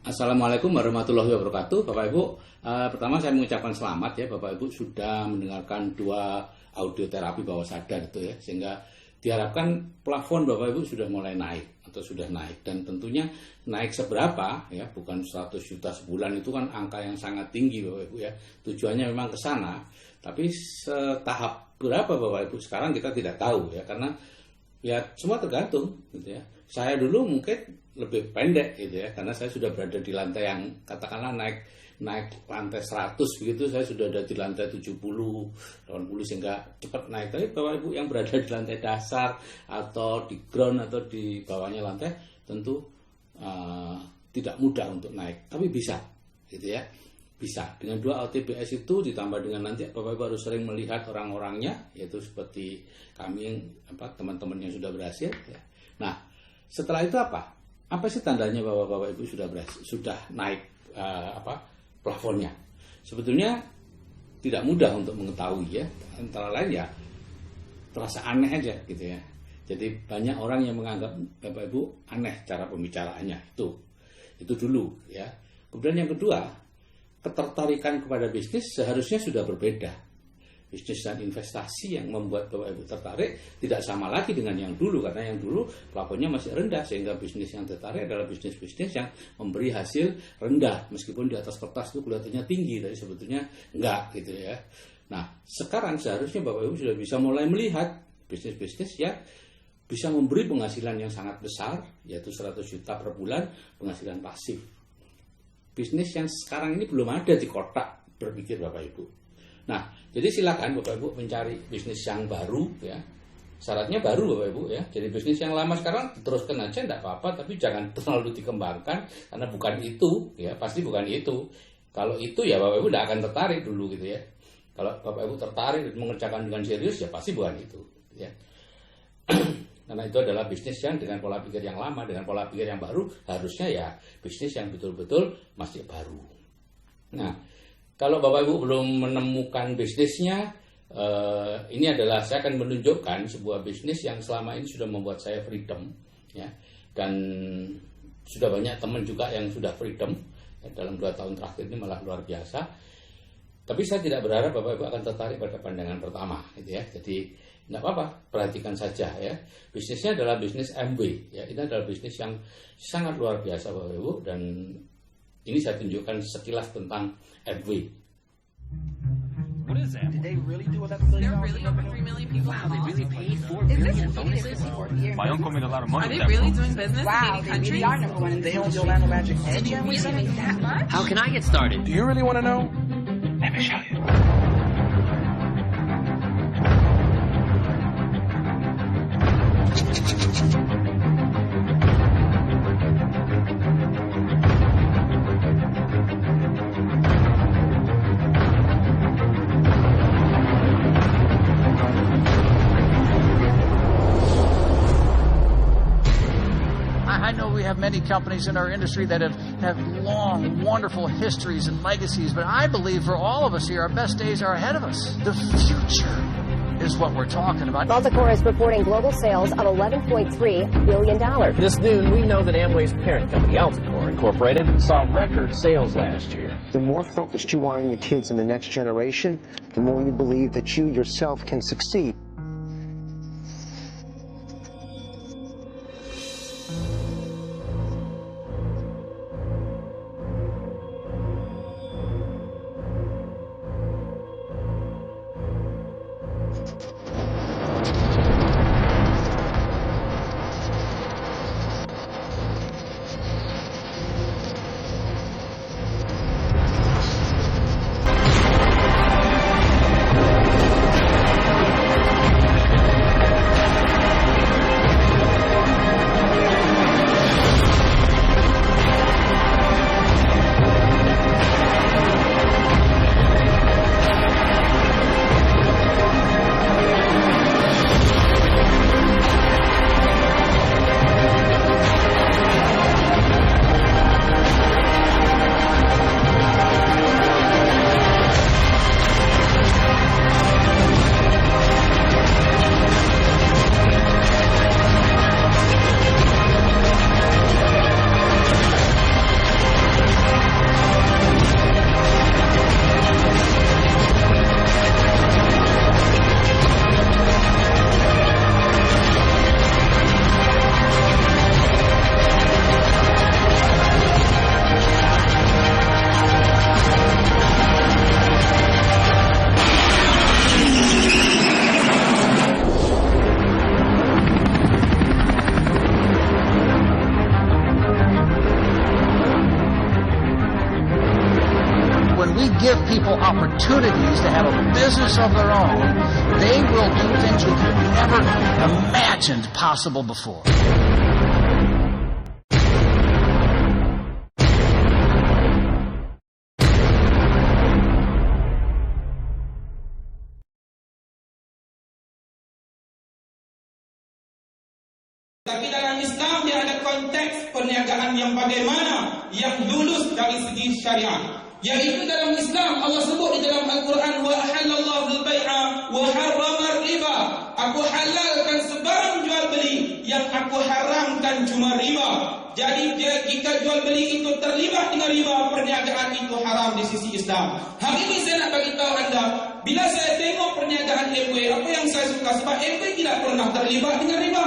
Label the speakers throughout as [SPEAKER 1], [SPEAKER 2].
[SPEAKER 1] Assalamualaikum warahmatullahi wabarakatuh, Bapak Ibu. Pertama saya mengucapkan selamat ya, Bapak Ibu sudah mendengarkan 2 audio terapi bawah sadar itu ya, sehingga diharapkan plafon Bapak Ibu sudah mulai naik atau sudah naik, dan tentunya naik seberapa ya, bukan 100 juta sebulan, itu kan angka yang sangat tinggi Bapak Ibu ya. Tujuannya memang ke sana, tapi setahap berapa Bapak Ibu sekarang kita tidak tahu ya, karena ya semua tergantung gitu ya. Saya dulu mungkin lebih pendek gitu ya, karena saya sudah berada di lantai yang katakanlah naik lantai 100 begitu, saya sudah ada di lantai 70, 80 sehingga cepat naik. Tapi Bapak Ibu yang berada di lantai dasar atau di ground atau di bawahnya lantai tentu tidak mudah untuk naik, tapi bisa gitu ya. Bisa dengan 2 OTBS itu ditambah dengan nanti Bapak Ibu harus sering melihat orang-orangnya, yaitu seperti kami teman-teman yang sudah berhasil ya. Nah, setelah itu apa sih tandanya bahwa Bapak Ibu sudah naik plafonnya? Sebetulnya tidak mudah untuk mengetahui ya. Antara lain ya terasa aneh aja gitu ya. Jadi banyak orang yang menganggap Bapak Ibu aneh cara pembicaraannya. Itu dulu ya. Kemudian yang kedua, ketertarikan kepada bisnis seharusnya sudah berbeda. Bisnis dan investasi yang membuat Bapak Ibu tertarik tidak sama lagi dengan yang dulu, karena yang dulu plafonnya masih rendah, sehingga bisnis yang tertarik adalah bisnis-bisnis yang memberi hasil rendah, meskipun di atas kertas itu kelihatannya tinggi, tapi sebetulnya enggak gitu ya. Nah, sekarang seharusnya Bapak Ibu sudah bisa mulai melihat bisnis-bisnis yang bisa memberi penghasilan yang sangat besar, yaitu 100 juta per bulan penghasilan pasif. Bisnis yang sekarang ini belum ada di kotak berpikir Bapak Ibu. Nah, jadi silakan Bapak Ibu mencari bisnis yang baru ya. Syaratnya baru Bapak Ibu ya. Jadi bisnis yang lama sekarang teruskan aja enggak apa-apa, tapi jangan terlalu dikembangkan karena bukan itu ya, pasti bukan itu. Kalau itu ya Bapak Ibu tidak akan tertarik dulu gitu ya. Kalau Bapak Ibu tertarik dan mengerjakan dengan serius ya pasti bukan itu ya. Karena itu adalah bisnis yang dengan pola pikir yang lama, dengan pola pikir yang baru, harusnya ya bisnis yang betul-betul masih baru. Nah, kalau Bapak Ibu belum menemukan bisnisnya, ini adalah saya akan menunjukkan sebuah bisnis yang selama ini sudah membuat saya freedom, ya, dan sudah banyak teman juga yang sudah freedom ya, dalam 2 tahun terakhir ini malah luar biasa. Tapi saya tidak berharap Bapak Ibu akan tertarik pada pandangan pertama, gitu ya. Jadi tidak apa-apa, perhatikan saja ya. Bisnisnya adalah bisnis MW, ya. Ini adalah bisnis yang sangat luar biasa Bapak Ibu, dan ini saya tunjukkan sekilas tentang MW.
[SPEAKER 2] What is that?
[SPEAKER 3] Did they really do $11 billion?
[SPEAKER 4] They're really over 3 million people.
[SPEAKER 3] Wow, they really paid $4
[SPEAKER 4] Is this
[SPEAKER 3] billion bonuses?
[SPEAKER 2] My uncle made a lot of money
[SPEAKER 4] Are they
[SPEAKER 2] with that
[SPEAKER 4] really
[SPEAKER 2] book.
[SPEAKER 4] doing business
[SPEAKER 3] Wow,
[SPEAKER 4] in
[SPEAKER 3] they
[SPEAKER 4] 80 countries?
[SPEAKER 3] really are number one in the industry. They own Orlando Magic.
[SPEAKER 4] Did you really make that much?
[SPEAKER 5] How can I get started?
[SPEAKER 2] Do you really want to know? Let me show you.
[SPEAKER 6] I know we have many companies in our industry that have long, wonderful histories and legacies, but I believe for all of us here, our best days are ahead of us. The future is what we're talking about.
[SPEAKER 7] Multicor is reporting global sales of $11.3 billion.
[SPEAKER 5] This noon, we know that Amway's parent company, Alticor Incorporated, saw record sales last year.
[SPEAKER 8] The more focused you are on your kids and the next generation, the more you believe that you yourself can succeed.
[SPEAKER 6] give people opportunities to have a business of their own, they will do things we could never imagined possible before.
[SPEAKER 9] Tapi dalam Islam dia ada konteks perniagaan yang bagaimana yang lulus dari segi syariat. Yaitu dalam Islam Allah sebut di dalam Al-Quran wa halallahu al-bai'a wa harrama riba. Aku halalkan sebarang jual beli, yang aku haramkan cuma riba. Jadi jika jual beli itu terlibat dengan riba, perniagaan itu haram di sisi Islam. Hari ini saya nak bagi tahu anda, bila saya tengok perniagaan Amway, apa yang saya suka sebab Amway tidak pernah terlibat dengan riba.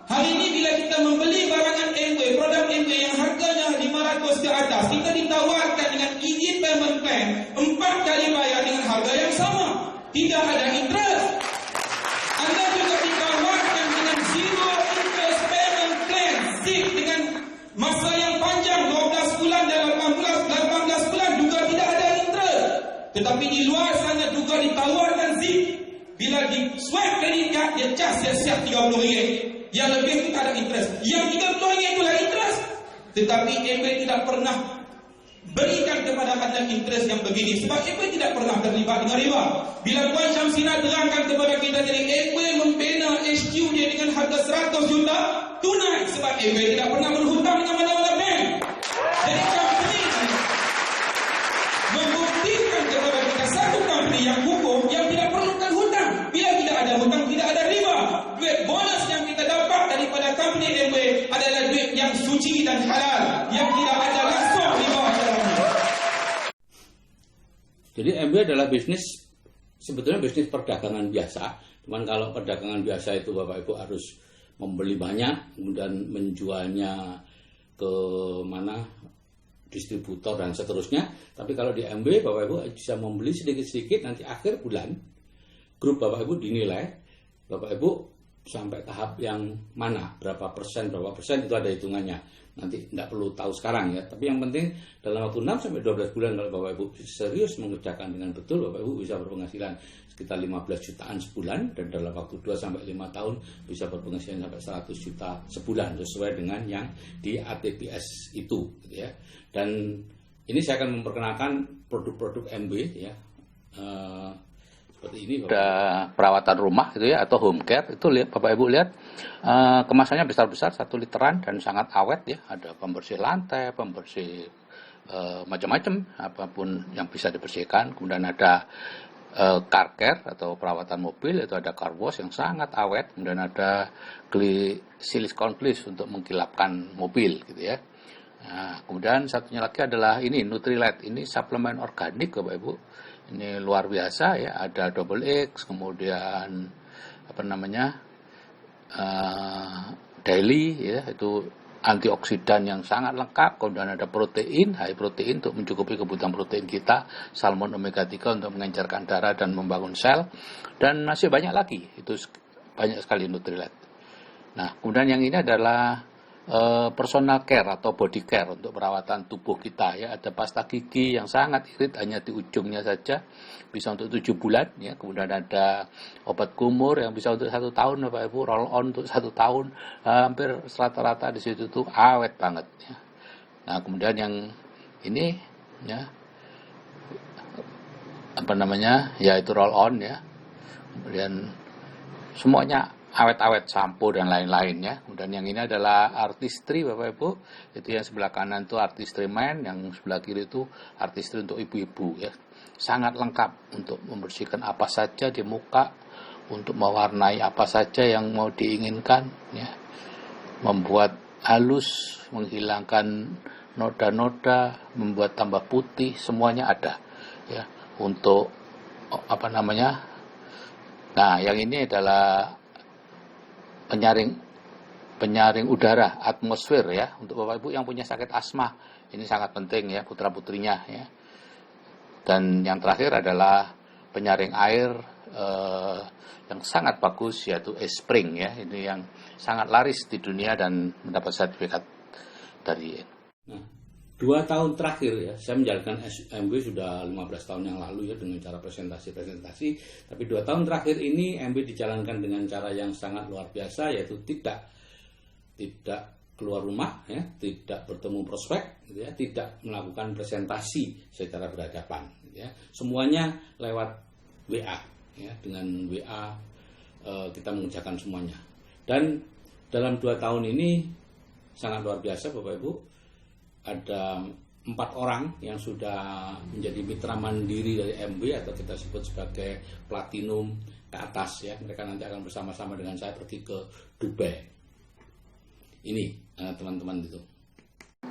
[SPEAKER 9] Hari ini bila kita membeli barangan Amway, produk Amway yang harganya 500 ke atas, kita ditawarkan dengan easy payment plan 4 kali bayar dengan harga yang sama. Tidak ada interest. Anda juga ditawarkan dengan zero interest payment plan, ZIP, dengan masa yang panjang 12 bulan dan 18 bulan juga tidak ada interest. Tetapi di luar sana juga ditawarkan ZIP. Bila di swipe credit card, dia cas siap-siap RM30. Yang lebih itu tak ada interest. Yang RM30 itulah interest. Tetapi Amway tidak pernah berikan kepada anda interest yang begini. Sebab Amway tidak pernah terlibat dengan riba. Bila Puan Syamsina terangkan kepada kita tadi, Amway membina HQ dia dengan harga 100 juta tunai. Sebab Amway tidak pernah berhutang dengan mana-mana bank. Jadi company membuktikan kepada kita satu company yang hukum, yang tidak perlukan hutang. Bila tidak ada hutang, tidak ada riba. Duit bonus yang kita dapat daripada company Amway adalah duit yang suci dan halal, yang tidak ada langsung riba dalamnya.
[SPEAKER 1] Jadi Amway adalah bisnis, sebetulnya bisnis perdagangan biasa. Cuman kalau perdagangan biasa itu Bapak Ibu harus membeli banyak, kemudian menjualnya ke mana, distributor dan seterusnya. Tapi kalau di Amway Bapak Ibu bisa membeli sedikit-sedikit, nanti akhir bulan grup Bapak Ibu dinilai Bapak Ibu sampai tahap yang mana, berapa persen itu ada hitungannya. Nanti tidak perlu tahu sekarang ya. Tapi yang penting dalam waktu 6 sampai 12 bulan kalau Bapak Ibu serius mengerjakan dengan betul, Bapak Ibu bisa berpenghasilan sekitar 15 jutaan sebulan, dan dalam waktu 2 sampai 5 tahun bisa berpenghasilan sampai 100 juta sebulan sesuai dengan yang di ATPS itu gitu ya. Dan ini saya akan memperkenalkan produk-produk Amway ya. Seperti ini
[SPEAKER 10] ada perawatan rumah gitu ya, atau home care itu Bapak Ibu lihat kemasannya besar-besar 1 literan dan sangat awet ya. Ada pembersih lantai, pembersih macam-macam apapun yang bisa dibersihkan. Kemudian ada car care atau perawatan mobil, itu ada car wash yang sangat awet. Kemudian ada silicone gliss untuk mengkilapkan mobil gitu ya. Nah, kemudian satunya lagi adalah ini Nutrilite, ini suplemen organik Bapak Ibu. Ini luar biasa ya, ada double X, kemudian apa namanya daily ya, itu antioksidan yang sangat lengkap. Kemudian ada protein, high protein untuk mencukupi kebutuhan protein kita, salmon omega 3 untuk mengencerkan darah dan membangun sel, dan masih banyak lagi, itu banyak sekali Nutrilite. Nah, kemudian yang ini adalah personal care atau body care untuk perawatan tubuh kita ya. Ada pasta gigi yang sangat irit, hanya di ujungnya saja, bisa untuk 7 bulan ya. Kemudian ada obat kumur yang bisa untuk 1 tahun Bapak Ibu, roll on untuk 1 tahun, hampir rata-rata di situ tuh awet banget ya. Nah, kemudian yang ini ya, apa namanya, yaitu roll on ya. Kemudian semuanya awet-awet, sampo dan lain-lain ya. Kemudian yang ini adalah artistry Bapak Ibu. Itu yang sebelah kanan itu artistry man, yang sebelah kiri itu artistry untuk ibu-ibu ya. Sangat lengkap untuk membersihkan apa saja di muka, untuk mewarnai apa saja yang mau diinginkan ya. Membuat halus, menghilangkan noda-noda, membuat tambah putih, semuanya ada ya. Untuk apa namanya? Nah, yang ini adalah penyaring udara, atmosfer ya, untuk Bapak Ibu yang punya sakit asma. Ini sangat penting ya, putra-putrinya ya. Dan yang terakhir adalah penyaring air yang sangat bagus, yaitu Espring ya. Ini yang sangat laris di dunia dan mendapat sertifikat dari.
[SPEAKER 1] Nah, 2 tahun terakhir ya, saya menjalankan MB sudah 15 tahun yang lalu ya dengan cara presentasi-presentasi, tapi 2 tahun terakhir ini MB dijalankan dengan cara yang sangat luar biasa, yaitu tidak keluar rumah ya, tidak bertemu prospek gitu ya, tidak melakukan presentasi secara berhadapan gitu ya. Semuanya lewat WA ya, dengan WA kita mengerjakan semuanya. Dan dalam 2 tahun ini sangat luar biasa Bapak Ibu, ada 4 orang yang sudah menjadi mitra mandiri dari MB atau kita sebut sebagai platinum ke atas ya. Mereka nanti akan bersama-sama dengan saya pergi ke Dubai. Ini teman-teman itu.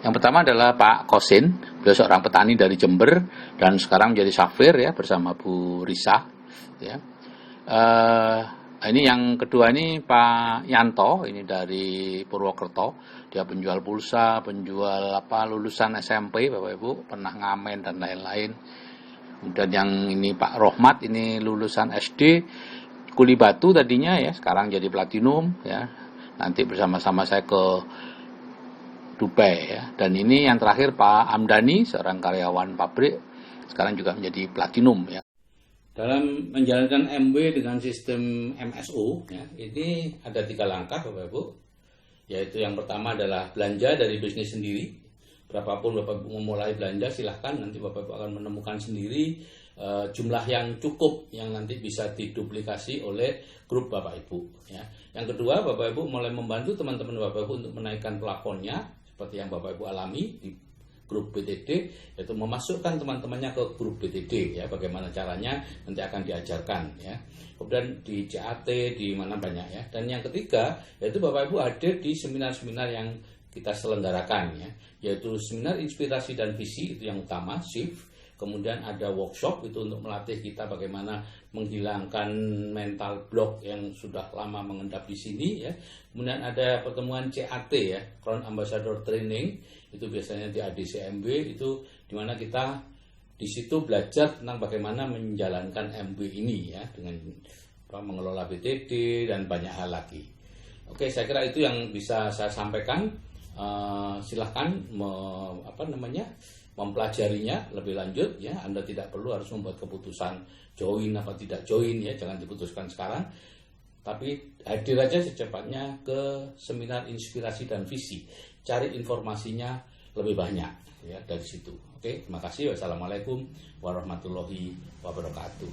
[SPEAKER 10] Yang pertama adalah Pak Kosin, beliau seorang petani dari Jember dan sekarang menjadi safir ya bersama Bu Risa ya. Ini yang kedua ini Pak Yanto, ini dari Purwokerto. Dia penjual pulsa, penjual lulusan SMP, Bapak Ibu, pernah ngamen dan lain-lain. Kemudian yang ini Pak Rohmat, ini lulusan SD Kuli Batu tadinya ya, sekarang jadi platinum ya. Nanti bersama-sama saya ke Dubai ya. Dan ini yang terakhir Pak Amdani, seorang karyawan pabrik, sekarang juga menjadi platinum ya.
[SPEAKER 1] Dalam menjalankan MB dengan sistem MSO, ya, ini ada 3 langkah Bapak Ibu, yaitu yang pertama adalah belanja dari bisnis sendiri. Berapapun Bapak Ibu memulai belanja, silahkan nanti Bapak Ibu akan menemukan sendiri jumlah yang cukup yang nanti bisa diduplikasi oleh grup Bapak Ibu. Ya. Yang kedua, Bapak Ibu mulai membantu teman-teman Bapak Ibu untuk menaikkan plafonnya, seperti yang Bapak Ibu alami di grup BTD, yaitu memasukkan teman-temannya ke grup BTD ya, bagaimana caranya nanti akan diajarkan ya. Kemudian di CAT, di mana banyak ya. Dan yang ketiga yaitu Bapak Ibu hadir di seminar-seminar yang kita selenggarakan ya, yaitu seminar inspirasi dan visi, itu yang utama, shift. Kemudian ada workshop itu untuk melatih kita bagaimana menghilangkan mental block yang sudah lama mengendap di sini ya. Kemudian ada pertemuan CAT ya, Crown Ambassador Training, itu biasanya di ADCMB, itu dimana kita di situ belajar tentang bagaimana menjalankan MB ini ya, dengan mengelola BTD dan banyak hal lagi. Oke, saya kira itu yang bisa saya sampaikan. Silahkan mempelajarinya lebih lanjut ya. Anda tidak perlu harus membuat keputusan join apa tidak join ya, jangan diputuskan sekarang, tapi hadir aja secepatnya ke seminar inspirasi dan visi, cari informasinya lebih banyak ya dari situ. Oke, terima kasih. Wassalamualaikum warahmatullahi wabarakatuh.